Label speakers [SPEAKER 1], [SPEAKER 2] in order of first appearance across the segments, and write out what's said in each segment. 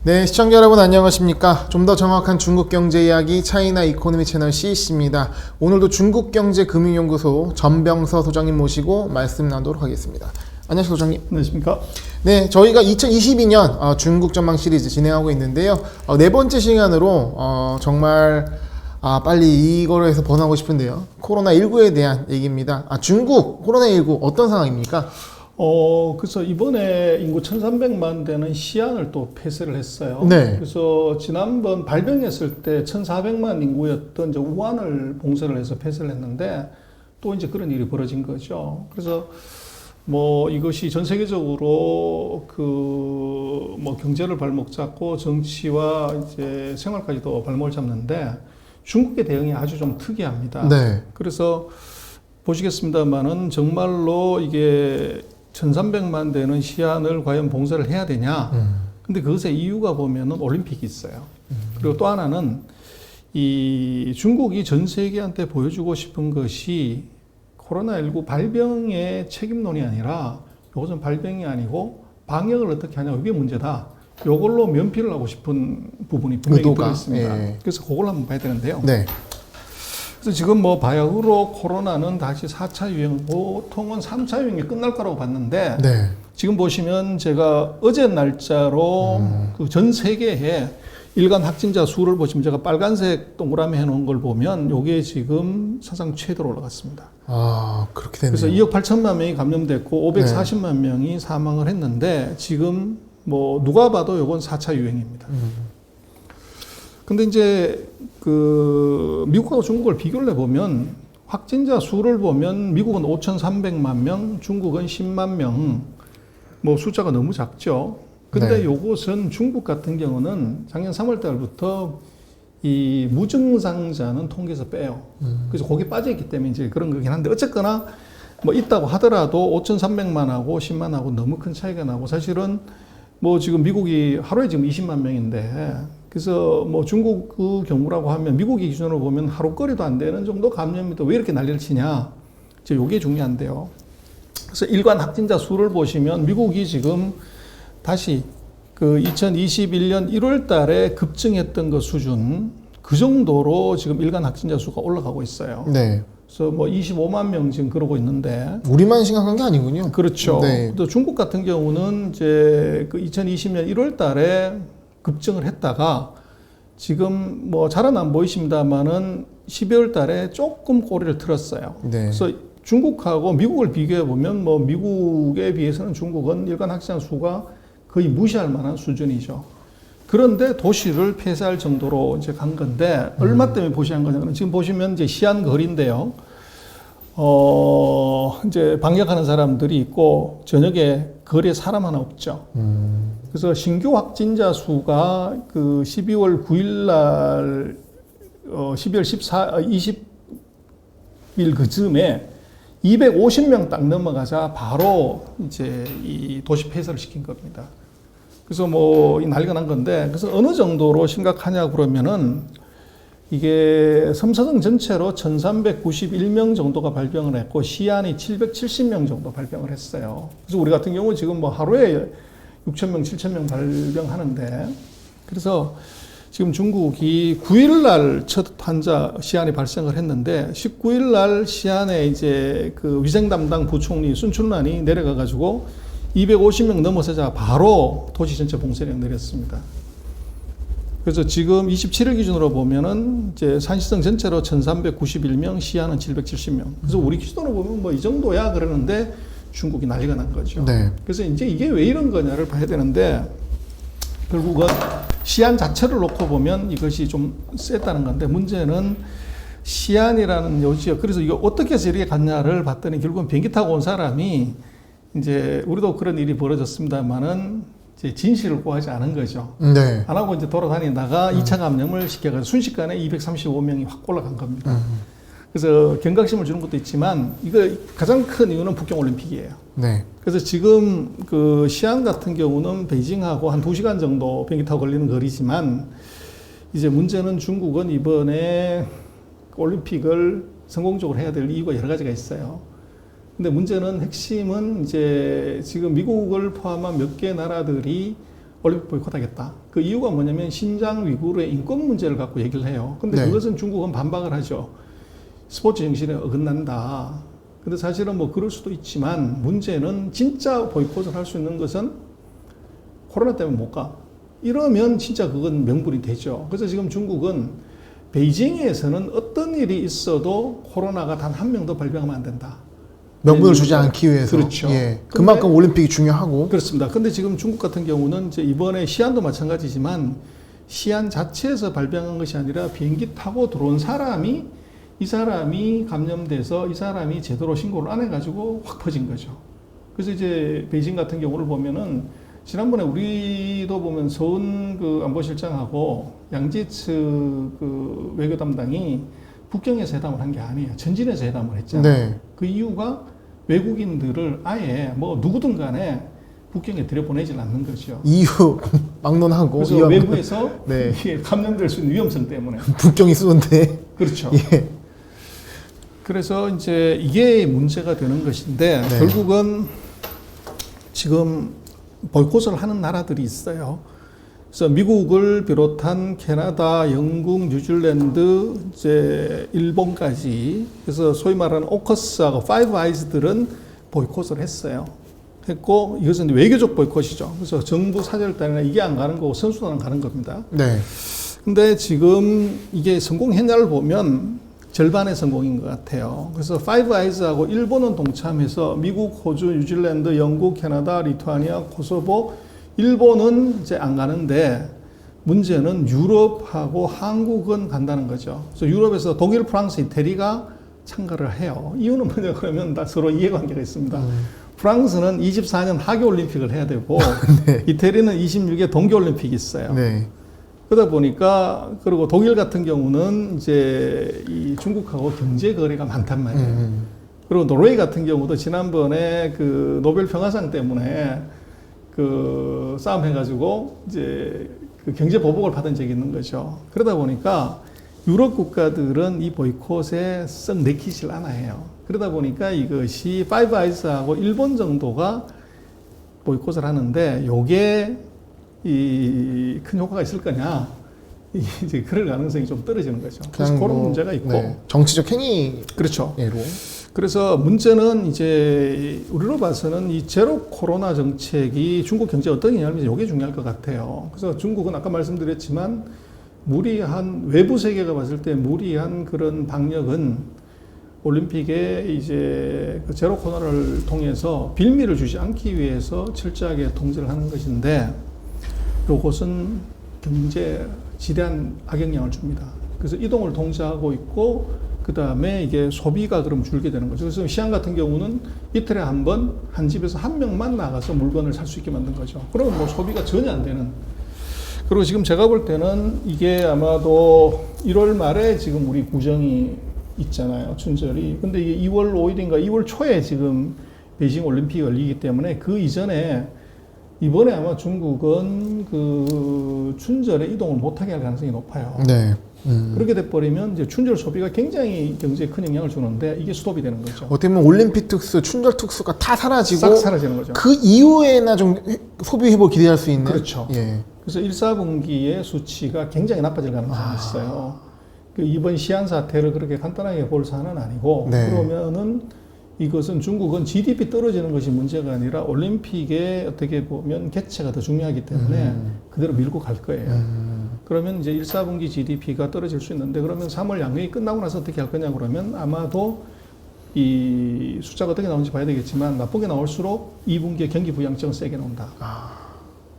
[SPEAKER 1] 네, 시청자 여러분 안녕하십니까? 좀 더 정확한 중국 경제 이야기 차이나 이코노미 채널 CEC입니다. 오늘도 중국경제금융연구소 전병서 소장님 모시고 말씀 나누도록 하겠습니다. 안녕하세요, 소장님.
[SPEAKER 2] 안녕하십니까?
[SPEAKER 1] 네, 저희가 2022년 중국 전망 시리즈 진행하고 있는데요. 네 번째 시간으로 정말 빨리 이거로 해서 벗어나고 싶은데요. 코로나19에 대한 얘기입니다. 중국 코로나19 어떤 상황입니까?
[SPEAKER 2] 그래서 이번에 인구 1,300만 되는 시안을 또 폐쇄를 했어요.
[SPEAKER 1] 네.
[SPEAKER 2] 그래서 지난번 발병했을 때 1,400만 인구였던 이제 우한을 봉쇄를 해서 폐쇄를 했는데 또 이제 그런 일이 벌어진 거죠. 그래서 뭐 이것이 전 세계적으로 뭐 경제를 발목 잡고 정치와 이제 생활까지도 발목을 잡는데 중국의 대응이 아주 좀 특이합니다.
[SPEAKER 1] 네.
[SPEAKER 2] 그래서 보시겠습니다만은 정말로 이게 1,300만 되는 시안을 과연 봉쇄를 해야 되냐? 근데 그것의 이유가 보면은 올림픽이 있어요. 그리고 또 하나는 이 중국이 전 세계한테 보여주고 싶은 것이 코로나19 발병의 책임론이 아니라 이것은 발병이 아니고 방역을 어떻게 하냐 이게 문제다. 이걸로 면피를 하고 싶은 부분이 분명히 들어있습니다.
[SPEAKER 1] 예.
[SPEAKER 2] 그래서 그걸 한번 봐야 되는데요.
[SPEAKER 1] 네.
[SPEAKER 2] 그래서 지금 뭐 바야흐로 코로나는 다시 4차 유행, 보통은 3차 유행이 끝날 거라고 봤는데
[SPEAKER 1] 네.
[SPEAKER 2] 지금 보시면 제가 어제 날짜로 그 전 세계에 일간 확진자 수를 보시면 제가 빨간색 동그라미 해놓은 걸 보면 이게 지금 사상 최대로 올라갔습니다.
[SPEAKER 1] 그렇게 되네요.
[SPEAKER 2] 그래서 2억 8천만 명이 감염됐고 540만 명이 사망을 했는데 지금 뭐 누가 봐도 이건 4차 유행입니다. 근데 이제 미국하고 중국을 비교를 해보면 확진자 수를 보면 미국은 5,300만 명, 중국은 10만 명, 뭐 숫자가 너무 작죠. 근데
[SPEAKER 1] 네.
[SPEAKER 2] 요것은 중국 같은 경우는 작년 3월 달부터 이 무증상자는 통계에서 빼요. 그래서 거기 빠져있기 때문에 이제 그런 거긴 한데 어쨌거나 뭐 있다고 하더라도 5,300만하고 10만하고 너무 큰 차이가 나고 사실은 뭐 지금 미국이 하루에 지금 20만 명인데 그래서 뭐 중국 그 경우라고 하면 미국의 기준으로 보면 하루거리도 안 되는 정도 감염이 왜 이렇게 난리를 치냐. 이제 요게 중요한데요. 그래서 일간 확진자 수를 보시면 미국이 지금 다시 2021년 1월 달에 급증했던 그 수준 그 정도로 지금 일간 확진자 수가 올라가고 있어요.
[SPEAKER 1] 네.
[SPEAKER 2] 그래서 뭐 25만 명 지금 그러고 있는데
[SPEAKER 1] 우리만 심각한 게 아니군요.
[SPEAKER 2] 그렇죠.
[SPEAKER 1] 네.
[SPEAKER 2] 또 중국 같은 경우는 이제 2020년 1월 달에 급증을 했다가 지금 뭐 잘은 안 보이십니다만은 12월 달에 조금 꼬리를 틀었어요.
[SPEAKER 1] 네.
[SPEAKER 2] 그래서 중국하고 미국을 비교해 보면 뭐 미국에 비해서는 중국은 일간 확진자 수가 거의 무시할 만한 수준이죠. 그런데 도시를 폐쇄할 정도로 이제 간 건데 얼마 때문에 보시한 거냐면 지금 보시면 이제 시안 거리인데요. 이제 방역하는 사람들이 있고 저녁에 거리에 사람 하나 없죠. 그래서 신규 확진자 수가 12월 9일 날 12월 20일 그쯤에 250명 딱 넘어가자 바로 이제 이 도시 폐쇄를 시킨 겁니다. 그래서 뭐 이 난리가 난 건데 그래서 어느 정도로 심각하냐 그러면은 이게 섬사정 전체로 1,391명 정도가 발병을 했고 시안이 770명 정도 발병을 했어요. 그래서 우리 같은 경우 지금 뭐 하루에 6,000명, 7,000명 발병하는데 그래서 지금 중국이 9일 날 첫 환자 시안이 발생을 했는데 19일 날 시안에 이제 위생 담당 부총리 순춘란이 내려가 가지고 250명 넘어서자 바로 도시 전체 봉쇄령 내렸습니다. 그래서 지금 27일 기준으로 보면은 이제 산시성 전체로 1,391명, 시안은 770명. 그래서 우리 기준으로 보면 뭐 이 정도야 그러는데 중국이 난리가 난 거죠.
[SPEAKER 1] 네.
[SPEAKER 2] 그래서 이제 이게 왜 이런 거냐를 봐야 되는데 결국은 시안 자체를 놓고 보면 이것이 좀 셌다는 건데 문제는 시안이라는 요 지역 그래서 이거 어떻게 해서 이렇게 갔냐를 봤더니 결국은 비행기 타고 온 사람이 이제 우리도 그런 일이 벌어졌습니다만은 이제 진실을 구하지 않은 거죠.
[SPEAKER 1] 네.
[SPEAKER 2] 안 하고 이제 돌아다니다가 2차 감염을 시켜가지고 순식간에 235명이 확 올라간 겁니다. 그래서 경각심을 주는 것도 있지만 이거 가장 큰 이유는 북경올림픽이에요.
[SPEAKER 1] 네.
[SPEAKER 2] 그래서 지금 시안 같은 경우는 베이징하고 한 2시간 정도 비행기 타고 걸리는 거리지만 이제 문제는 중국은 이번에 올림픽을 성공적으로 해야 될 이유가 여러 가지가 있어요. 근데 문제는 핵심은 이제 지금 미국을 포함한 몇 개 나라들이 올림픽 보이콧하겠다. 그 이유가 뭐냐면 신장 위구르의 인권 문제를 갖고 얘기를 해요. 근데
[SPEAKER 1] 네.
[SPEAKER 2] 그것은 중국은 반박을 하죠. 스포츠 정신에 어긋난다. 근데 사실은 뭐 그럴 수도 있지만 문제는 진짜 보이콧을 할 수 있는 것은 코로나 때문에 못 가. 이러면 진짜 그건 명분이 되죠. 그래서 지금 중국은 베이징에서는 어떤 일이 있어도 코로나가 단 한 명도 발병하면 안 된다.
[SPEAKER 1] 명분을 주지 않기 위해서.
[SPEAKER 2] 그렇죠.
[SPEAKER 1] 예. 그만큼 올림픽이 중요하고.
[SPEAKER 2] 그렇습니다. 근데 지금 중국 같은 경우는 이제 이번에 시안도 마찬가지지만 시안 자체에서 발병한 것이 아니라 비행기 타고 들어온 사람이 이 사람이 감염돼서 이 사람이 제대로 신고를 안 해가지고 확 퍼진 거죠. 그래서 이제 베이징 같은 경우를 보면은 지난번에 우리도 보면 서훈 그 안보실장하고 양지츠 그 외교 담당이 북경에서 회담을 한 게 아니에요. 전진에서 회담을 했잖아요.
[SPEAKER 1] 네.
[SPEAKER 2] 그 이유가 외국인들을 아예 뭐 누구든 간에 북경에 들여보내질 않는 거죠.
[SPEAKER 1] 이유 막론하고.
[SPEAKER 2] 그래서
[SPEAKER 1] 이왕-
[SPEAKER 2] 외부에서
[SPEAKER 1] 네.
[SPEAKER 2] 이게 감염될 수 있는 위험성 때문에.
[SPEAKER 1] 북경이 쏘는데.
[SPEAKER 2] 그렇죠.
[SPEAKER 1] 예.
[SPEAKER 2] 그래서 이제 이게 문제가 되는 것인데
[SPEAKER 1] 네.
[SPEAKER 2] 결국은 지금 보이콧을 하는 나라들이 있어요. 그래서 미국을 비롯한 캐나다, 영국, 뉴질랜드, 이제 일본까지 그래서 소위 말하는 오커스하고 파이브 아이즈들은 보이콧을 했어요. 했고 이것은 외교적 보이콧이죠. 그래서 정부 사절단이나 이게 안 가는 거고 선수단은 가는 겁니다.
[SPEAKER 1] 네.
[SPEAKER 2] 근데 지금 이게 성공했냐를 보면 절반의 성공인 것 같아요. 그래서 파이브 아이즈하고 일본은 동참해서 미국, 호주, 뉴질랜드, 영국, 캐나다, 리투아니아, 코소보, 일본은 이제 안 가는데 문제는 유럽하고 한국은 간다는 거죠. 그래서 유럽에서 독일, 프랑스, 이태리가 참가를 해요. 이유는 뭐냐 그러면 다 서로 이해관계가 있습니다. 프랑스는 24년 하계올림픽을 해야 되고
[SPEAKER 1] 네.
[SPEAKER 2] 이태리는 26에 동계올림픽이 있어요.
[SPEAKER 1] 네.
[SPEAKER 2] 그러다 보니까 그리고 독일 같은 경우는 이제 이 중국하고 경제 거래가 많단 말이에요. 그리고 노르웨이 같은 경우도 지난번에 그 노벨 평화상 때문에 그 싸움 해가지고 이제 그 경제 보복을 받은 적이 있는 거죠. 그러다 보니까 유럽 국가들은 이 보이콧에 썩 내키질 않아요. 그러다 보니까 이것이 파이브 아이즈하고 일본 정도가 보이콧을 하는데 요게 이 큰 효과가 있을 거냐 이제 그럴 가능성이 좀 떨어지는 거죠. 그래서 그런 문제가 있고
[SPEAKER 1] 네. 정치적 행위로.
[SPEAKER 2] 그렇죠. 그래서 문제는 이제 우리로 봐서는 이 제로 코로나 정책이 중국 경제에 어떤 영향을 이게 중요할 것 같아요. 그래서 중국은 아까 말씀드렸지만 무리한 외부 세계가 봤을 때 무리한 그런 방역은 올림픽에 이제 그 제로 코로나를 통해서 빌미를 주지 않기 위해서 철저하게 통제를 하는 것인데 이것은 경제에 지대한 악영향을 줍니다. 그래서 이동을 통제하고 있고 그 다음에 이게 소비가 그럼 줄게 되는 거죠. 그래서 시안 같은 경우는 이틀에 한 번 한 집에서 한 명만 나가서 물건을 살 수 있게 만든 거죠. 그러면 뭐 소비가 전혀 안 되는. 그리고 지금 제가 볼 때는 이게 아마도 1월 말에 지금 우리 구정이 있잖아요. 춘절이. 근데 이게 2월 5일인가 2월 초에 지금 베이징 올림픽이 열리기 때문에 그 이전에 이번에 아마 중국은 그 춘절에 이동을 못하게 할 가능성이 높아요.
[SPEAKER 1] 네.
[SPEAKER 2] 그렇게 돼버리면 이제 춘절 소비가 굉장히 경제에 큰 영향을 주는데 이게 스톱이 되는 거죠.
[SPEAKER 1] 어떻게 보면 올림픽 특수, 춘절 특수가 다 사라지고
[SPEAKER 2] 싹 사라지는 거죠.
[SPEAKER 1] 그 이후에나 좀 소비 회복 기대할 수 있는.
[SPEAKER 2] 그렇죠.
[SPEAKER 1] 예.
[SPEAKER 2] 그래서 1사분기의 수치가 굉장히 나빠질 가능성이 있어요. 그 이번 시안 사태를 그렇게 간단하게 볼 사안은 아니고
[SPEAKER 1] 네.
[SPEAKER 2] 그러면은 이것은 중국은 GDP 떨어지는 것이 문제가 아니라 올림픽에 어떻게 보면 개최가 더 중요하기 때문에 그대로 밀고 갈 거예요. 그러면 이제 1사분기 GDP가 떨어질 수 있는데 그러면 3월 양력이 끝나고 나서 어떻게 할 거냐 그러면 아마도 이 숫자가 어떻게 나오는지 봐야 되겠지만 나쁘게 나올수록 2분기에 경기 부양성은 세게 나온다.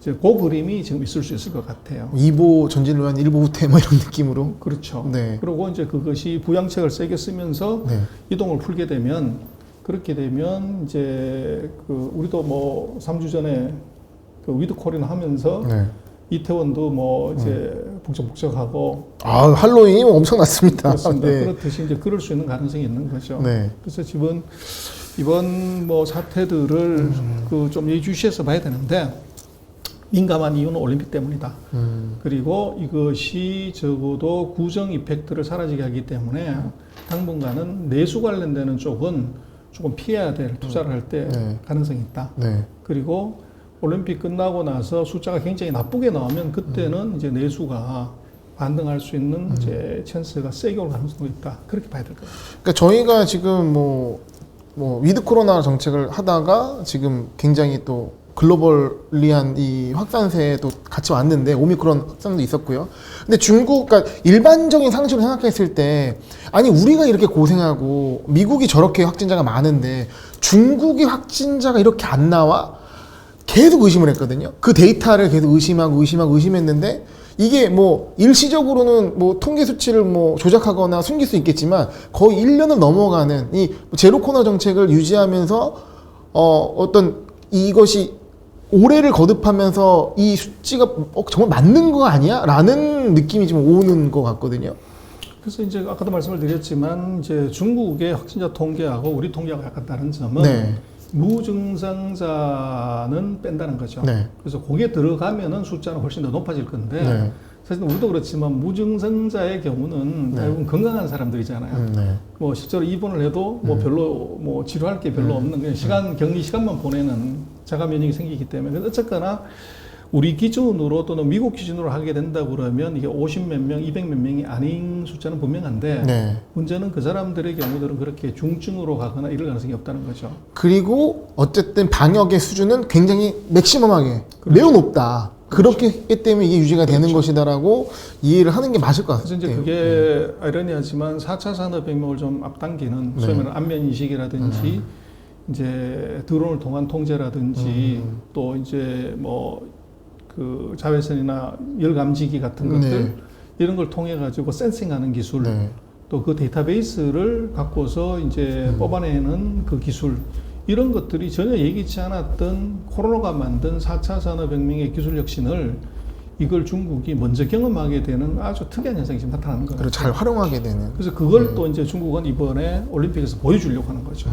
[SPEAKER 2] 이제 그 그림이 지금 있을 수 있을 것 같아요.
[SPEAKER 1] 2보 전진을 위한 1보 후퇴 뭐 이런 느낌으로.
[SPEAKER 2] 그렇죠.
[SPEAKER 1] 네.
[SPEAKER 2] 그리고 이제 그것이 부양책을 세게 쓰면서
[SPEAKER 1] 네.
[SPEAKER 2] 이동을 풀게 되면 그렇게 되면 이제 그 우리도 뭐 3주 전에 그 위드 코리나 하면서
[SPEAKER 1] 네.
[SPEAKER 2] 이태원도 뭐 이제 북적북적하고
[SPEAKER 1] 아, 할로윈이 엄청났습니다.
[SPEAKER 2] 그렇습니다.
[SPEAKER 1] 네.
[SPEAKER 2] 그렇듯이 이제 그럴 수 있는 가능성이 있는 거죠.
[SPEAKER 1] 네.
[SPEAKER 2] 그래서 지금 이번 뭐 사태들을 그 좀 예의주시해서 봐야 되는데 민감한 이유는 올림픽 때문이다. 그리고 이것이 적어도 구정 이펙트를 사라지게 하기 때문에 당분간은 내수 관련되는 쪽은 조금 피해야 될 투자를 할 때
[SPEAKER 1] 네.
[SPEAKER 2] 가능성이 있다.
[SPEAKER 1] 네.
[SPEAKER 2] 그리고 올림픽 끝나고 나서 숫자가 굉장히 나쁘게 나오면 그때는 이제 내수가 반등할 수 있는 이제 찬스가 세게 올 가능성도 있다. 그렇게 봐야 될 것 같아요.
[SPEAKER 1] 그러니까 저희가 지금 뭐 위드 코로나 정책을 하다가 지금 굉장히 또 글로벌리한 이 확산세도 같이 왔는데 오미크론 확산도 있었고요. 근데 중국, 그러니까 일반적인 상식으로 생각했을 때 아니 우리가 이렇게 고생하고 미국이 저렇게 확진자가 많은데 중국의 확진자가 이렇게 안 나와? 계속 의심을 했거든요. 그 데이터를 계속 의심했는데 이게 뭐 일시적으로는 뭐 통계 수치를 뭐 조작하거나 숨길 수 있겠지만 거의 1년을 넘어가는 이 제로 코로나 정책을 유지하면서 어떤 이것이 올해를 거듭하면서 이 수치가 정말 맞는 거 아니야? 라는 느낌이 좀 오는 것 같거든요.
[SPEAKER 2] 그래서 이제 아까도 말씀을 드렸지만 이제 중국의 확진자 통계하고 우리 통계하고 약간 다른 점은
[SPEAKER 1] 네.
[SPEAKER 2] 무증상자는 뺀다는 거죠.
[SPEAKER 1] 네.
[SPEAKER 2] 그래서 거기에 들어가면은 숫자는 훨씬 더 높아질 건데
[SPEAKER 1] 네.
[SPEAKER 2] 사실 우리도 그렇지만 무증상자의 경우는
[SPEAKER 1] 네.
[SPEAKER 2] 대부분 건강한 사람들이잖아요.
[SPEAKER 1] 네.
[SPEAKER 2] 뭐 실제로 입원을 해도 뭐 별로 뭐 치료할 게 별로 없는 그냥 격리 시간만 보내는 자가 면역이 생기기 때문에 근데 어쨌거나 우리 기준으로 또는 미국 기준으로 하게 된다 그러면 이게 50몇 명, 200몇 명이 아닌 숫자는 분명한데
[SPEAKER 1] 네.
[SPEAKER 2] 문제는 그 사람들의 경우들은 그렇게 중증으로 가거나 이럴 가능성이 없다는 거죠.
[SPEAKER 1] 그리고 어쨌든 방역의 수준은 굉장히 맥시멈하게 매우 높다. 그렇기 때문에 이게 유지가 되는 것이다라고 이해를 하는 게 맞을 것
[SPEAKER 2] 그래서
[SPEAKER 1] 같아요.
[SPEAKER 2] 이제 그게 아이러니하지만 4차 산업혁명을 좀 앞당기는 소위 말하는 안면 인식이라든지 이제 드론을 통한 통제라든지 또 이제 뭐 그 자외선이나 열 감지기 같은 것들
[SPEAKER 1] 네.
[SPEAKER 2] 이런 걸 통해 가지고 센싱하는 기술
[SPEAKER 1] 네.
[SPEAKER 2] 또 그 데이터베이스를 갖고서 이제 뽑아내는 그 기술 이런 것들이 전혀 예기치 않았던 코로나가 만든 4차 산업혁명의 기술 혁신을 이걸 중국이 먼저 경험하게 되는 아주 특이한 현상이 지금 나타나는 거예요.
[SPEAKER 1] 그리고 잘 활용하게 되는.
[SPEAKER 2] 그래서 그걸 또 이제 중국은 이번에 올림픽에서 보여주려고 하는 거죠.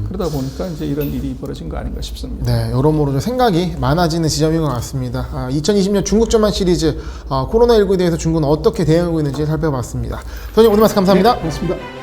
[SPEAKER 2] 그러다 보니까 이제 이런 일이 벌어진 거 아닌가 싶습니다.
[SPEAKER 1] 네, 여러모로 좀 생각이 많아지는 지점인 것 같습니다. 2020년 중국 전망 시리즈 코로나19에 대해서 중국은 어떻게 대응하고 있는지 살펴봤습니다. 선생님 오늘 말씀 감사합니다.
[SPEAKER 2] 네, 고맙습니다.